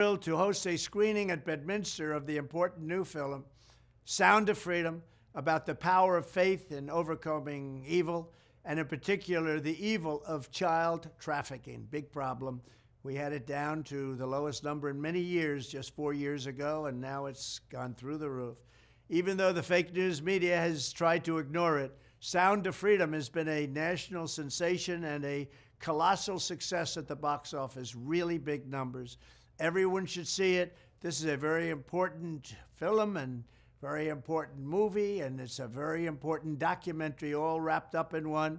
Thrilled to host a screening at Bedminster of the important new film, Sound of Freedom, about the power of faith in overcoming evil, and in particular, the evil of child trafficking. Big problem. We had it down to the lowest number in many years just 4 years ago, and now it's gone through the roof. Even though the fake news media has tried to ignore it, Sound of Freedom has been a national sensation and a colossal success at the box office, really big numbers. Everyone should see it. This is a very important film and very important movie, and it's a very important documentary all wrapped up in one.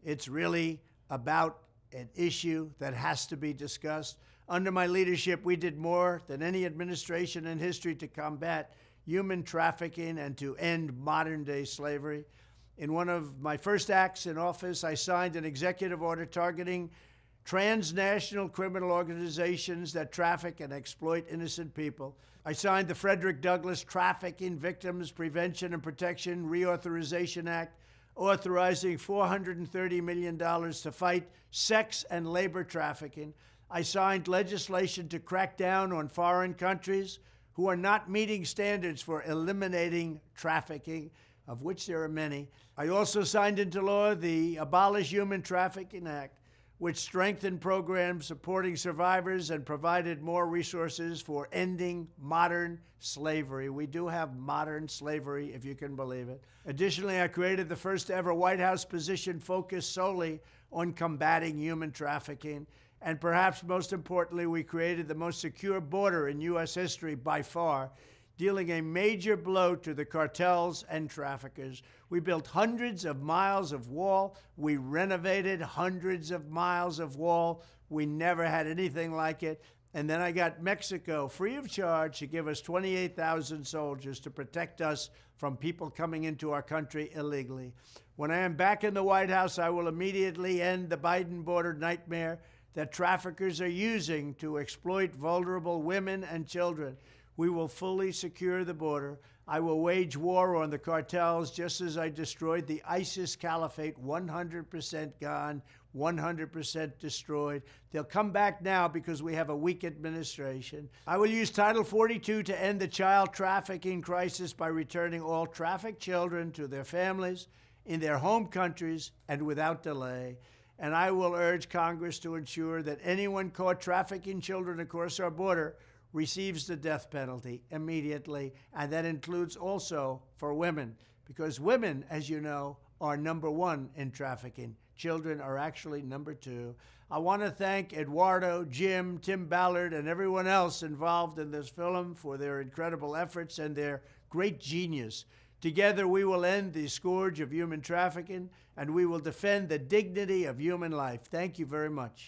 It's really about an issue that has to be discussed. Under my leadership, we did more than any administration in history to combat human trafficking and to end modern-day slavery. In one of my first acts in office, I signed an executive order targeting transnational criminal organizations that traffic and exploit innocent people. I signed the Frederick Douglass Trafficking Victims Prevention and Protection Reauthorization Act, authorizing $430 million to fight sex and labor trafficking. I signed legislation to crack down on foreign countries who are not meeting standards for eliminating trafficking, of which there are many. I also signed into law the Abolish Human Trafficking Act, which strengthened programs supporting survivors and provided more resources for ending modern slavery. We do have modern slavery, if you can believe it. Additionally, I created the first ever White House position focused solely on combating human trafficking. And perhaps most importantly, we created the most secure border in U.S. history by far, dealing a major blow to the cartels and traffickers. We built hundreds of miles of wall. We renovated hundreds of miles of wall. We never had anything like it. And then I got Mexico free of charge to give us 28,000 soldiers to protect us from people coming into our country illegally. When I am back in the White House, I will immediately end the Biden border nightmare that traffickers are using to exploit vulnerable women and children. We will fully secure the border. I will wage war on the cartels just as I destroyed the ISIS caliphate, 100% gone, 100% destroyed. They'll come back now because we have a weak administration. I will use Title 42 to end the child trafficking crisis by returning all trafficked children to their families in their home countries and without delay. And I will urge Congress to ensure that anyone caught trafficking children across our border receives the death penalty immediately, and that includes also for women, because women, as you know, are number one in trafficking. Children are actually number two. I want to thank Eduardo, Jim, Tim Ballard, and everyone else involved in this film for their incredible efforts and their great genius. Together, we will end the scourge of human trafficking, and we will defend the dignity of human life. Thank you very much.